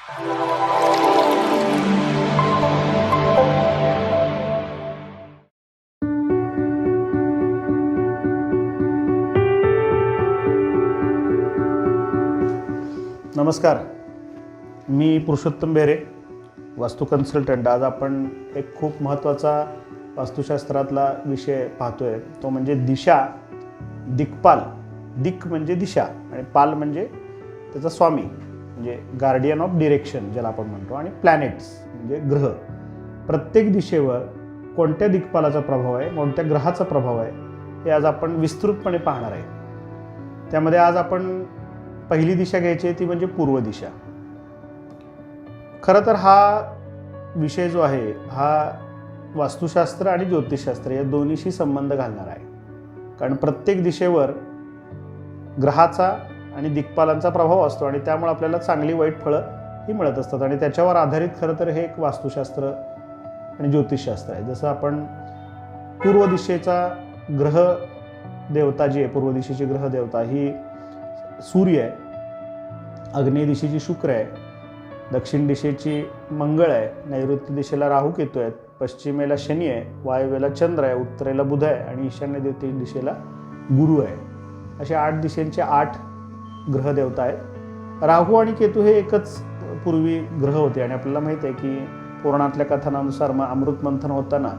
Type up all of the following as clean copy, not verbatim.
नमस्कार, मी पुरुषोत्तम बेरे, वास्तू कन्सल्टंट. आज आपण एक खूप महत्त्वाचा वास्तुशास्त्रातला विषय पाहतोय, तो म्हणजे दिशा, दिक्पाल. दिक म्हणजे दिशा आणि पाल म्हणजे त्याचा स्वामी, म्हणजे गार्डियन ऑफ डिरेक्शन ज्याला आपण म्हणतो, आणि प्लॅनेट्स म्हणजे ग्रह. प्रत्येक दिशेवर कोणत्या दिक्पालाचा प्रभाव आहे, कोणत्या ग्रहाचा प्रभाव आहे, हे आज आपण विस्तृतपणे पाहणार आहे. त्यामध्ये आज आपण पहिली दिशा घ्यायची आहे, ती म्हणजे पूर्व दिशा. खरं तर हा विषय जो आहे हा वास्तुशास्त्र आणि ज्योतिषशास्त्र या दोन्हीशी संबंध घालणार आहे. कारण प्रत्येक दिशेवर ग्रहाचा आणि दिक्पालांचा प्रभाव असतो आणि त्यामुळे आपल्याला चांगली वाईट फळं ही मिळत असतात, आणि त्याच्यावर आधारित खरं तर हे एक वास्तुशास्त्र आणि ज्योतिषशास्त्र आहे. जसं आपण पूर्व दिशेचा ग्रह देवता जी आहे, पूर्व दिशेची ग्रह देवता ही सूर्य आहे, आग्नेय दिशेची शुक्र आहे, दक्षिण दिशेची मंगळ आहे, नैऋत्य दिशेला राहू केतू आहेत, पश्चिमेला शनी आहे, वायव्येला चंद्र आहे, उत्तरेला बुध आहे आणि ईशान्य दिशेला गुरु आहे. अशा 8 दिशेंचे 8 ग्रह देवता आहेत. राहू आणि केतू हे एकच पूर्वी ग्रह होते आणि आपल्याला माहीत आहे की पुराणातल्या कथनानुसार अमृत मंथन होताना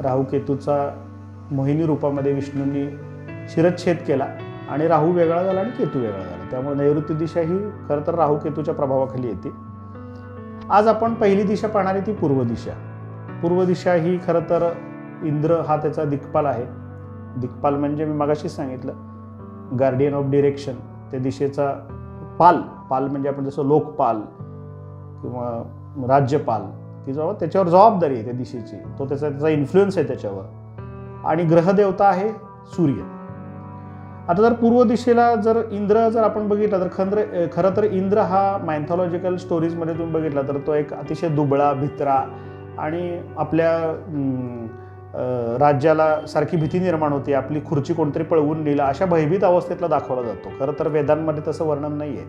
राहू केतूचा मोहिनी रूपामध्ये विष्णूंनी शिरच्छेद केला आणि राहू वेगळा झाला आणि केतू वेगळा झाला. त्यामुळे नैऋत्य दिशा ही खरं तर राहू केतूच्या प्रभावाखाली येते. आज आपण पहिली दिशा पाहणार आहे ती पूर्व दिशा. पूर्व दिशा ही खरं तर इंद्र हा त्याचा दिक्पाल आहे. दिक्पाल म्हणजे मी मगाशीच सांगितलं गार्डियन ऑफ डिरेक्शन, त्या दिशेचा पाल. पाल म्हणजे आपण जसं लोकपाल किंवा राज्यपाल, की जो त्याच्यावर जबाबदारी आहे त्या दिशेची, तो त्याचा इन्फ्लुएन्स आहे त्याच्यावर. आणि ग्रहदेवता आहे सूर्य. आता जर पूर्व दिशेला जर इंद्र जर आपण बघितला तर खरं तर इंद्र हा मायथॉलॉजिकल स्टोरीजमध्ये तुम्ही बघितला तर तो एक अतिशय दुबळा, भित्रा आणि आपल्या राज्याला सारखी भीती निर्माण होती, आपली खुर्ची कोणतरी पळवून नेला, अशा भयभीत अवस्थेतला दाखवला जातो. खरं तर वेदांमध्ये तसं वर्णन नाही आहे.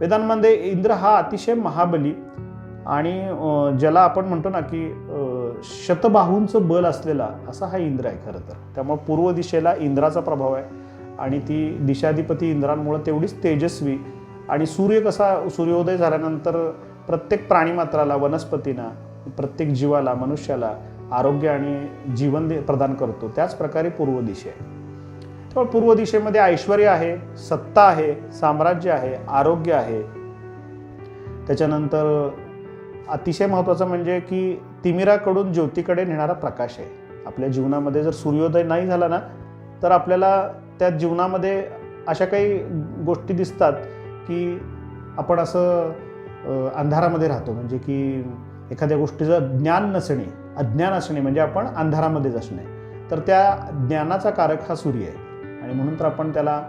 वेदांमध्ये इंद्र हा अतिशय महाबली आणि ज्याला आपण म्हणतो ना की शतबाहूंचं बल असलेला असा हा इंद्र आहे खरं तर. त्यामुळे पूर्व दिशेला इंद्राचा प्रभाव आहे आणि ती दिशाधिपती इंद्रांमुळे तेवढीच तेजस्वी. आणि सूर्य कसा सूर्योदय झाल्यानंतर प्रत्येक प्राणीमात्राला, वनस्पतींना, प्रत्येक जीवाला, मनुष्याला आरोग्य आणि जीवन प्रदान करतो, त्याच प्रकारे पूर्व दिशा आहे. त्यामुळे पूर्व दिशेमध्ये ऐश्वर्य आहे, सत्ता आहे, साम्राज्य आहे, आरोग्य आहे. त्याच्यानंतर अतिशय महत्त्वाचं म्हणजे की तिमिराकडून ज्योतीकडे नेणारा प्रकाश आहे. आपल्या जीवनामध्ये जर सूर्योदय नाही झाला ना तर आपल्याला त्या जीवनामध्ये अशा काही गोष्टी दिसतात की आपण असं अंधारामध्ये राहतो. म्हणजे की एखाद्या गोष्टीचं ज्ञान नसणे, अज्ञान असणे म्हणजे आपण अंधारामध्येच असणे. तर त्या ज्ञानाचा कारक हा सूर्य आहे आणि म्हणून तर आपण त्याला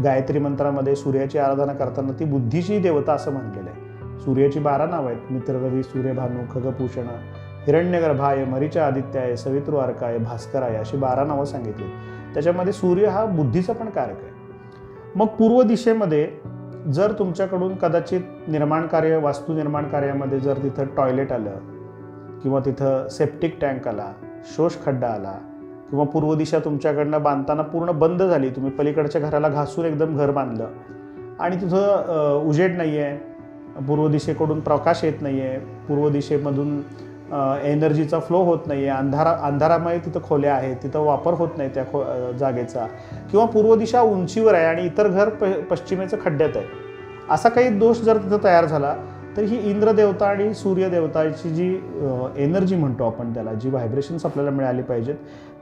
गायत्री मंत्रामध्ये सूर्याची आराधना करताना ती बुद्धीची देवता असं म्हणलेलं आहे. सूर्याची 12 नावं आहेत: मित्र, रवी, सूर्यभानू, खगभूषण, हिरण्यगर्भाय, मरीचा आदित्याय, सवितृ अर्काय, भास्कराय, अशी 12 नावं सांगितली. त्याच्यामध्ये सूर्य हा बुद्धीचा पण कारक आहे. मग पूर्व दिशेमध्ये जर तुमच्याकडून कदाचित निर्माण कार्य, वास्तू निर्माण कार्यामध्ये जर तिथं टॉयलेट आलं किंवा तिथं सेप्टिक टँक आला, शोष खड्डा आला, किंवा पूर्व दिशा तुमच्याकडनं बांधताना पूर्ण बंद झाली, तुम्ही पलीकडच्या घराला घासून एकदम घर बांधलं आणि तिथं उजेड नाही आहे, पूर्व दिशेकडून प्रकाश येत नाही आहे, पूर्व दिशेमधून एनर्जीचा फ्लो होत नाही आहे, अंधारामुळे तिथं खोल्या आहेत, तिथं वापर होत नाही त्या जागेचा, किंवा पूर्व दिशा उंचीवर आहे आणि इतर घर पश्चिमेचं खड्ड्यात आहे, असा काही दोष जर तिथं तयार झाला तर ही इंद्रदेवता आणि सूर्यदेवताची जी एनर्जी म्हणतो आपण त्याला, जी व्हायब्रेशन्स आपल्याला मिळाली पाहिजेत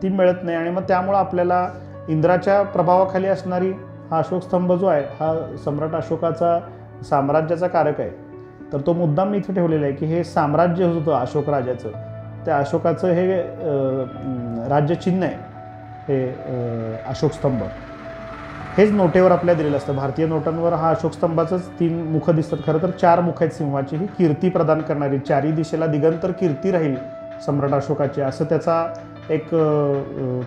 ती मिळत नाही. आणि मग त्यामुळं आपल्याला इंद्राच्या प्रभावाखाली असणारी हा अशोकस्तंभ जो आहे हा सम्राट अशोकाचा साम्राज्याचा कारक आहे. तर तो मुद्दाम मी इथे ठेवलेला आहे की हे साम्राज्य होतं अशोक राजाचं, त्या अशोकाचं हे राज्यचिन्ह आहे हे अशोकस्तंभ. हेच नोटेवर आपल्या दिलेलं असतं. भारतीय नोटांवर हा अशोकस्तंभाचंच 3 मुखं दिसतात. खरं तर 4 मुख आहेत सिंहाची, ही कीर्ती प्रदान करणारी, 4ही दिशेला दिगंतर कीर्ती राहील सम्राट अशोकाची, असं त्याचा एक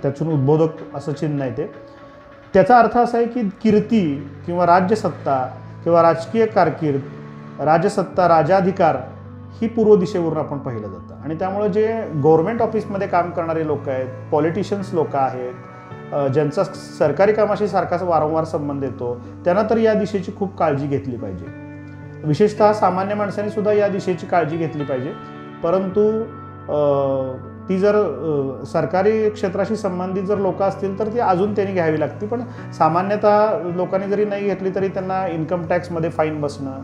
त्यातून उद्बोधक असं चिन्ह आहे ते. त्याचा अर्थ असा आहे की कीर्ती किंवा राज्यसत्ता किंवा राजकीय कारकीर्द राजसत्ता, राजाधिकार ही पूर्व दिशेवरून आपण पाहिलं जातं. आणि त्यामुळे जे गव्हर्नमेंट ऑफिसमध्ये काम करणारे लोक आहेत, पॉलिटिशियन्स लोक आहेत, ज्यांचा सरकारी कामाशी सारखाच वारंवार संबंध येतो, त्यांना तर या दिशेची खूप काळजी घेतली पाहिजे. विशेषतः सामान्य माणसांनी सुद्धा या दिशेची काळजी घेतली पाहिजे. परंतु ती जर सरकारी क्षेत्राशी संबंधित जर लोक असतील तर ती अजून त्यांनी घ्यावी लागते. पण सामान्यतः लोकांनी जरी नाही घेतली तरी त्यांना इन्कम टॅक्समध्ये फाईन बसणं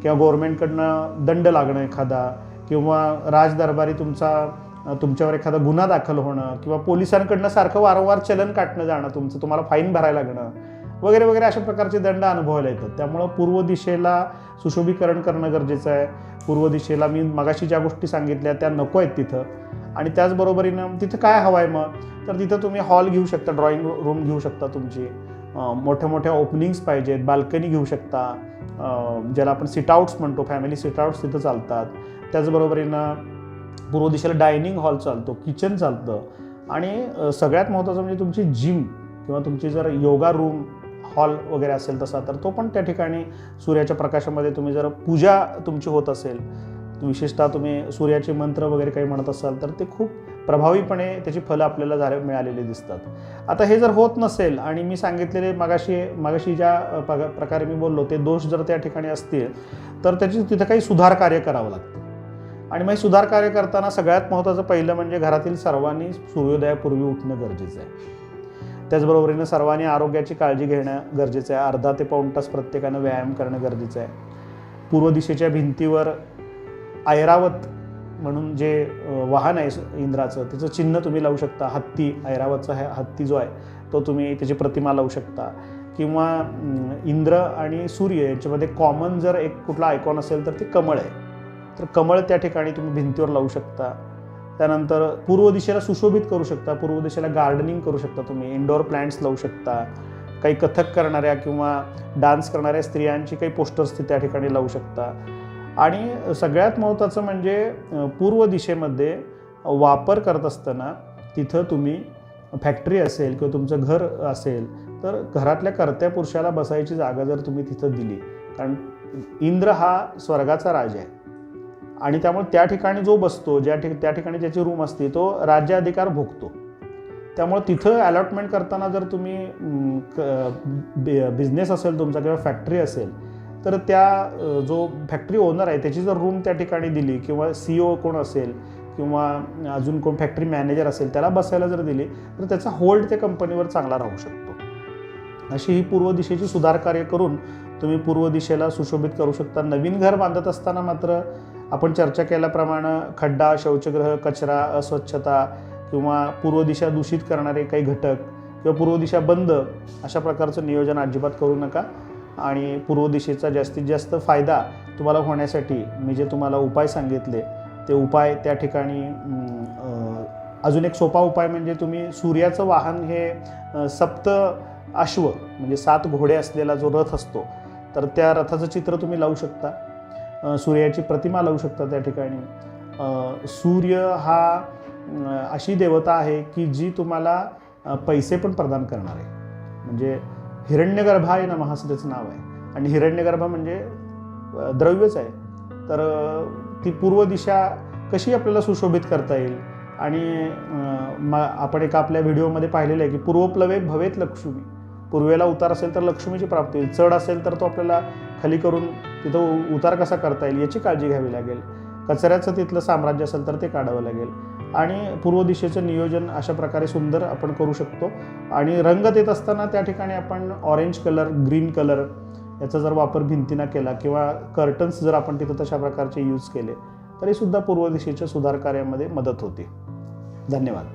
किंवा गव्हर्नमेंटकडनं दंड लागणं एखादा, किंवा राजदरबारी तुमच्यावर एखादा गुन्हा दाखल होणं, किंवा पोलिसांकडनं सारखं वारंवार चलन काटणं जाणं, तुम्हाला फाईन भरायला लागणं वगैरे वगैरे अशा प्रकारचे दंड अनुभवायला येतात. त्यामुळं पूर्व दिशेला सुशोभीकरण करणं गरजेचं आहे. पूर्व दिशेला मी मगाशी ज्या गोष्टी सांगितल्या त्या नको आहेत तिथं. आणि त्याचबरोबरीनं तिथं काय हवं आहे मग, तर तिथं तुम्ही हॉल घेऊ शकता, ड्रॉइंग रूम घेऊ शकता तुमची, मोठ्या मोठ्या ओपनिंग्स पाहिजेत, बाल्कनी घेऊ शकता, ज्याला आपण सिटआउट्स म्हणतो, फॅमिली सिटआउट्स तिथं चालतात. त्याचबरोबरीनं पूर्व दिशेला डायनिंग हॉल चालतो, किचन चालतं. आणि सगळ्यात महत्त्वाचं म्हणजे तुमची जिम किंवा तुमची जर योगा रूम हॉल वगैरे असेल तसा, तर तो पण त्या ठिकाणी सूर्याच्या प्रकाशामध्ये तुम्ही जर पूजा तुमची होत असेल, विशेषतः तुम्ही सूर्याचे मंत्र वगैरे काही म्हणत असाल तर ते खूप प्रभावीपणे त्याची फलं आपल्याला मिळालेली दिसतात. आता हे जर होत नसेल आणि मी सांगितलेले मगाशी ज्या प्रकारे मी बोललो ते दोष जर त्या ठिकाणी असतील तर तिथं काही सुधार कार्य करावं लागतं. आणि मग सुधार कार्य करताना सगळ्यात महत्त्वाचं पहिलं म्हणजे घरातील सर्वांनी सूर्योदयापूर्वी उठणं गरजेचं आहे. त्याचबरोबरीनं सर्वांनी आरोग्याची काळजी घेणं गरजेचं आहे. अर्धा ते पाऊण तास प्रत्येकानं व्यायाम करणं गरजेचं आहे. पूर्व दिशेच्या भिंतीवर ऐरावत म्हणून जे वाहन आहे इंद्राचं, त्याचं चिन्ह तुम्ही लावू शकता. हत्ती, ऐरावतचा हत्ती जो आहे तो तुम्ही त्याची प्रतिमा लावू शकता. किंवा इंद्र आणि सूर्य यांच्यामध्ये कॉमन जर एक कुठला आयकॉन असेल तर ते कमळ आहे, तर कमळ त्या ठिकाणी तुम्ही भिंतीवर लावू शकता. त्यानंतर पूर्व दिशेला सुशोभित करू शकता. पूर्व दिशेला गार्डनिंग करू शकता तुम्ही, इंडोर प्लांट्स लावू शकता. काही कथक करणाऱ्या किंवा डान्स करणाऱ्या स्त्रियांची काही पोस्टर्स त्या ठिकाणी लावू शकता. आणि सगळ्यात महत्त्वाचं म्हणजे पूर्व दिशेमध्ये वापर करत असताना तिथं तुम्ही फॅक्टरी असेल किंवा तुमचं घर असेल तर घरातल्या कर्त्या पुरुषाला बसायची जागा जर तुम्ही तिथं दिली, कारण इंद्र हा स्वर्गाचा राजा आहे आणि त्यामुळे त्या ठिकाणी जो बसतो, त्या ठिकाणी ज्याची रूम असते तो राज्याधिकार भोगतो. त्यामुळे तिथं अलॉटमेंट करताना जर तुम्ही बिझनेस असेल तुमचा किंवा फॅक्टरी असेल तर त्या जो फॅक्टरी ओनर आहे त्याची जर रूम त्या ठिकाणी दिली किंवा CEO कोण असेल किंवा अजून कोण फॅक्टरी मॅनेजर असेल त्याला बसायला जर दिली तर त्याचा होल्ड त्या कंपनीवर चांगला राहू शकतो. अशी ही पूर्व दिशेची सुधार कार्य करून तुम्ही पूर्व दिशेला सुशोभित करू शकता. नवीन घर बांधत असताना मात्र आपण चर्चा केल्याप्रमाणे खड्डा, शौचगृह, कचरा, अस्वच्छता किंवा पूर्व दिशा दूषित करणारे काही घटक किंवा पूर्व दिशा बंद अशा प्रकारचं नियोजन अजिबात करू नका. आणि पूर्व दिशेचा जास्तीत जास्त फायदा तुम्हाला होण्यासाठी मी जे तुम्हाला उपाय सांगितले ते उपाय त्या ठिकाणी अजून एक सोपा उपाय म्हणजे तुम्ही सूर्याचं वाहन हे सप्त अश्व म्हणजे 7 घोडे असलेला जो रथ असतो तर त्या रथाचं चित्र तुम्ही लावू शकता. सूर्याची प्रतिमा लावू शकता त्या ठिकाणी. सूर्य हा अशी देवता आहे की जी तुम्हाला पैसे पण प्रदान करणार आहे. म्हणजे हिरण्यगर्भाय नमः असं त्याचं नाव आहे आणि हिरण्यगर्भ म्हणजे द्रव्यच आहे. तर ती पूर्व दिशा कशी आपल्याला सुशोभित करता येईल आणि आपण एका आपल्या व्हिडिओमध्ये पाहिलेलं आहे की पूर्वप्लवे भवेत लक्ष्मी. पूर्वेला उतार असेल तर लक्ष्मीची प्राप्ती होईल, चढ असेल तर तो आपल्याला खाली करून तिथं उतार कसा करता येईल याची काळजी घ्यावी लागेल. कचऱ्याचं तिथलं साम्राज्य असेल तर ते काढावं लागेल. आणि पूर्व दिशेचं नियोजन अशा प्रकारे सुंदर आपण करू शकतो. आणि रंग देत असताना त्या ठिकाणी आपण ऑरेंज कलर, ग्रीन कलर याचा जर वापर भिंतींना केला किंवा कर्टन्स जर आपण तिथं तशा प्रकारचे यूज केले तरीसुद्धा पूर्व दिशेच्या सुधार कार्यामध्ये मदत होते. धन्यवाद.